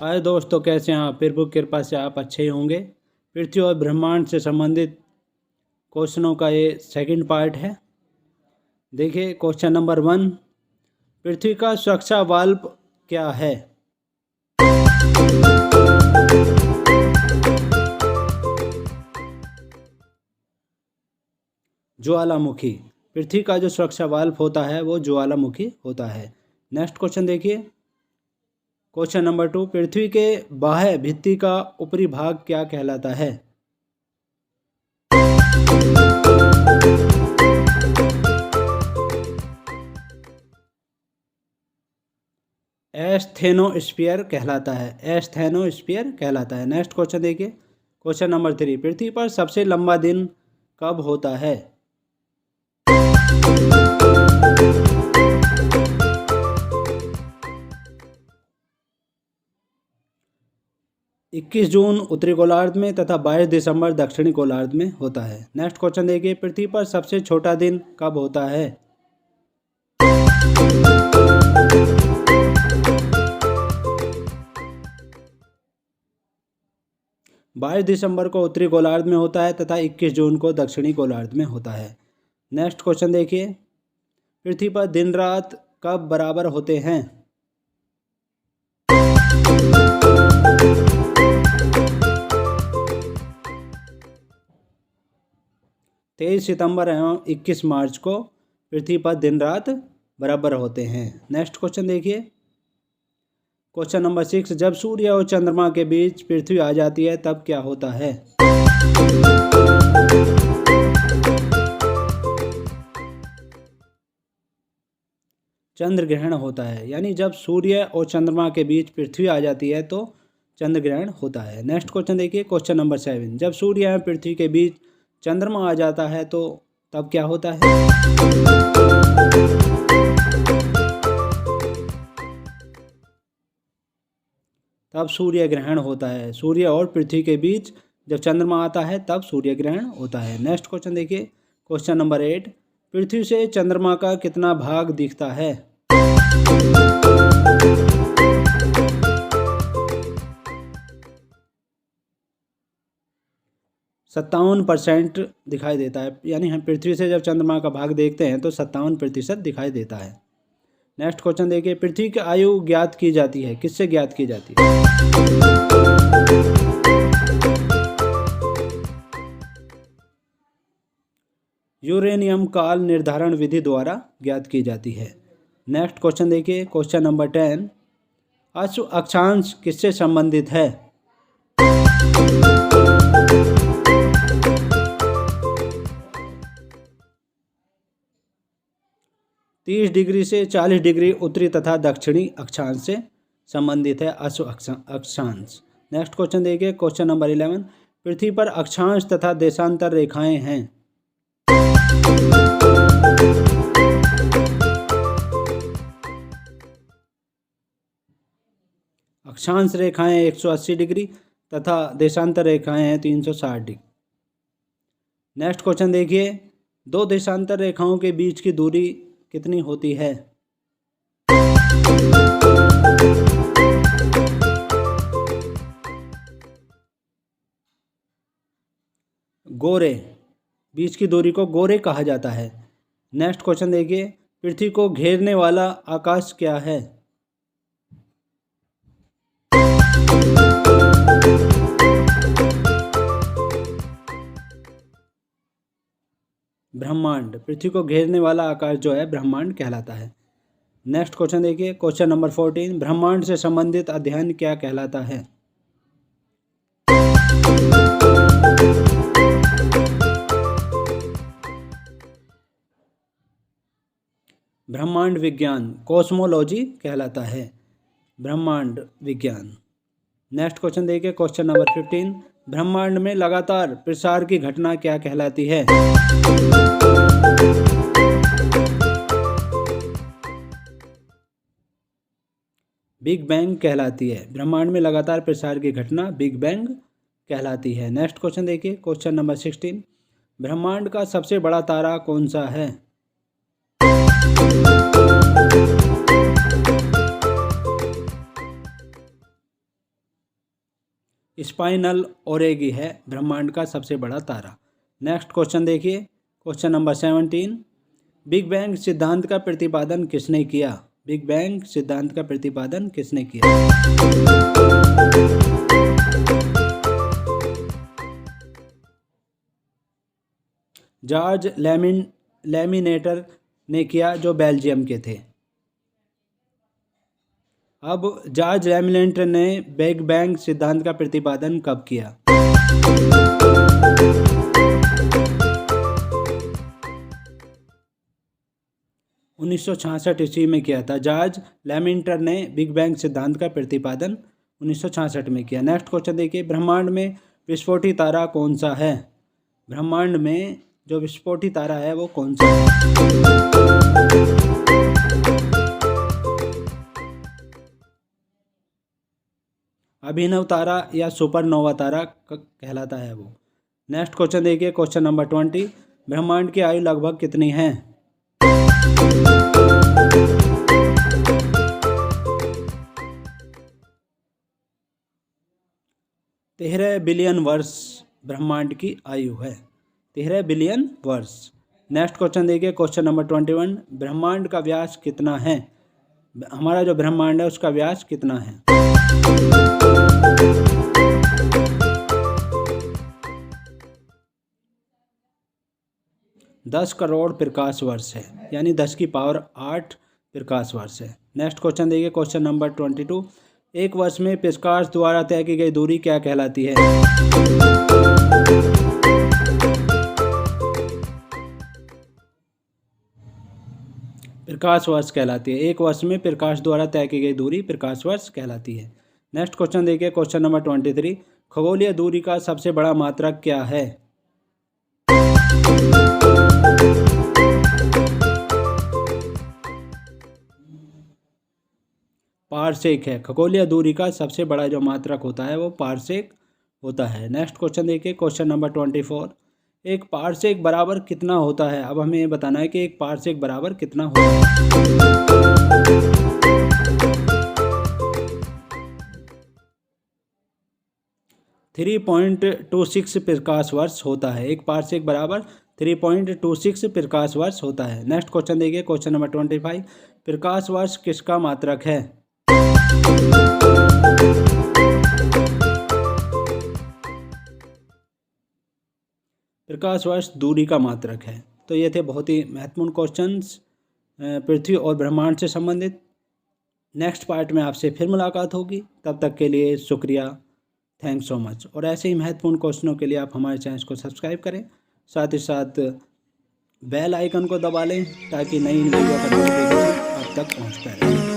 हाय दोस्तों, कैसे हैं आप? प्रभु की कृपा से आप अच्छे ही होंगे। पृथ्वी और ब्रह्मांड से संबंधित क्वेश्चनों का ये सेकंड पार्ट है। देखिए क्वेश्चन नंबर 1, पृथ्वी का सुरक्षा वाल्व क्या है? ज्वालामुखी। पृथ्वी का जो सुरक्षा वाल्व होता है वो ज्वालामुखी होता है। नेक्स्ट क्वेश्चन देखिए, क्वेश्चन नंबर 2, पृथ्वी के बाह्य भित्ति का ऊपरी भाग क्या कहलाता है? एस्थेनोस्फीयर कहलाता है। एस्थेनोस्फीयर कहलाता है। नेक्स्ट क्वेश्चन देखिए, क्वेश्चन नंबर 3, पृथ्वी पर सबसे लंबा दिन कब होता है? इक्कीस जून उत्तरी गोलार्ध में तथा 22 दिसंबर दक्षिणी गोलार्ध में होता है। नेक्स्ट क्वेश्चन देखिए, पृथ्वी पर सबसे छोटा दिन कब होता है? 22 दिसंबर को उत्तरी गोलार्ध में होता है तथा 21 जून को दक्षिणी गोलार्ध में होता है। नेक्स्ट क्वेश्चन देखिए, पृथ्वी पर दिन रात कब बराबर होते हैं? 23 सितंबर एवं 21 मार्च को पृथ्वी पर दिन रात बराबर होते हैं। नेक्स्ट क्वेश्चन देखिए, क्वेश्चन नंबर 6, जब सूर्य और चंद्रमा के बीच पृथ्वी आ जाती है तब क्या होता है? चंद्र ग्रहण होता है। यानी जब सूर्य और चंद्रमा के बीच पृथ्वी आ जाती है तो चंद्र ग्रहण होता है। नेक्स्ट क्वेश्चन देखिए, क्वेश्चन नंबर 7, जब सूर्य एवं पृथ्वी के बीच चंद्रमा आ जाता है तो तब क्या होता है? तब सूर्य ग्रहण होता है। सूर्य और पृथ्वी के बीच जब चंद्रमा आता है तब सूर्य ग्रहण होता है। नेक्स्ट क्वेश्चन देखिए, क्वेश्चन नंबर 8, पृथ्वी से चंद्रमा का कितना भाग दिखता है? 57% दिखाई देता है। यानी हम पृथ्वी से जब चंद्रमा का भाग देखते हैं तो 57% दिखाई देता है। नेक्स्ट क्वेश्चन देखिए, पृथ्वी की आयु ज्ञात की जाती है, किससे ज्ञात की जाती है? यूरेनियम काल निर्धारण विधि द्वारा ज्ञात की जाती है। नेक्स्ट क्वेश्चन देखिए, क्वेश्चन नंबर 10, अश्व अक्षांश किससे संबंधित है? 30 डिग्री से 40 डिग्री उत्तरी तथा दक्षिणी अक्षांश से संबंधित है अश्व अक्षांश। नेक्स्ट क्वेश्चन देखिए, क्वेश्चन नंबर 11, पृथ्वी पर अक्षांश तथा देशांतर रेखाएं हैं। अक्षांश रेखाएं 180 डिग्री तथा देशांतर रेखाएं हैं 360 डिग्री। नेक्स्ट क्वेश्चन देखिए, दो देशांतर रेखाओं के बीच की दूरी कितनी होती है? गोरे। बीच की दूरी को गोरे कहा जाता है। नेक्स्ट क्वेश्चन देखिए, पृथ्वी को घेरने वाला आकाश क्या है? ब्रह्मांड। पृथ्वी को घेरने वाला आकाश जो है ब्रह्मांड कहलाता है। नेक्स्ट क्वेश्चन देखिए, क्वेश्चन नंबर 14, ब्रह्मांड से संबंधित अध्ययन क्या कहलाता है? ब्रह्मांड विज्ञान, कॉस्मोलॉजी कहलाता है। ब्रह्मांड विज्ञान। नेक्स्ट क्वेश्चन देखिए, क्वेश्चन नंबर 15, ब्रह्मांड में लगातार प्रसार की घटना क्या कहलाती है? बिग बैंग कहलाती है। ब्रह्मांड में लगातार प्रसार की घटना बिग बैंग कहलाती है। नेक्स्ट क्वेश्चन देखिए, क्वेश्चन नंबर 16, ब्रह्मांड का सबसे बड़ा तारा कौन सा है? स्पाइनल ओरेगी है ब्रह्मांड का सबसे बड़ा तारा। नेक्स्ट क्वेश्चन देखिए, क्वेश्चन नंबर 17। बिग बैंग सिद्धांत का प्रतिपादन किसने किया? बिग बैंग सिद्धांत का प्रतिपादन किसने किया? जॉर्ज लेमिनेटर ने किया, जो बेल्जियम के थे। अब जॉर्ज लेमिनेटर ने बिग बैंग सिद्धांत का प्रतिपादन कब किया? 1966 ईस्वी में किया था। जॉर्ज लेमिनेटर ने बिग बैंग सिद्धांत का प्रतिपादन 1966 में किया। नेक्स्ट क्वेश्चन देखिए, ब्रह्मांड में विस्फोटी तारा कौन सा है? ब्रह्मांड में जो विस्फोटी तारा है वो कौन सा है? अभिनव तारा या सुपरनोवा तारा कहलाता है वो। नेक्स्ट क्वेश्चन देखिए, क्वेश्चन नंबर 20। ब्रह्मांड की आयु लगभग कितनी है? 13 बिलियन वर्ष ब्रह्मांड की आयु है। 13 बिलियन वर्ष। नेक्स्ट क्वेश्चन देखिए, क्वेश्चन नंबर 21। ब्रह्मांड का व्यास कितना है? हमारा जो ब्रह्मांड है उसका व्यास कितना है? 10 करोड़ प्रकाश वर्ष है, यानी 10 की पावर 8 प्रकाश वर्ष है। नेक्स्ट क्वेश्चन देखिए, क्वेश्चन नंबर 22। एक वर्ष में प्रकाश द्वारा तय की गई दूरी क्या कहलाती है? प्रकाश वर्ष कहलाती है। एक वर्ष में प्रकाश द्वारा तय की गई दूरी प्रकाश वर्ष कहलाती है। नेक्स्ट क्वेश्चन देखिए, क्वेश्चन नंबर 23। खगोलीय दूरी का सबसे बड़ा मात्रक क्या है? पारसेक है। खगोलीय दूरी का सबसे बड़ा जो मात्रक होता है वो पारसेक होता है। नेक्स्ट क्वेश्चन देखिए, क्वेश्चन नंबर 24। एक पारसेक बराबर कितना होता है? अब हमें ये बताना है कि एक पारसेक बराबर कितना होता है। 3.26 प्रकाश वर्ष होता है। एक पारसेक बराबर 3.26 प्रकाश वर्ष होता है। नेक्स्ट क्वेश्चन देखिए, क्वेश्चन नंबर 25। प्रकाश वर्ष किसका मात्रक है? प्रकाश वर्ष दूरी का मात्रक है। तो ये थे बहुत ही महत्वपूर्ण क्वेश्चंस पृथ्वी और ब्रह्मांड से संबंधित। नेक्स्ट पार्ट में आपसे फिर मुलाकात होगी, तब तक के लिए शुक्रिया, थैंक्स सो मच। और ऐसे ही महत्वपूर्ण क्वेश्चनों के लिए आप हमारे चैनल को सब्सक्राइब करें, साथ ही साथ बेल आइकन को दबा लें ताकि नई वीडियो का नोटिफिकेशन आप तक पहुँचता रहे।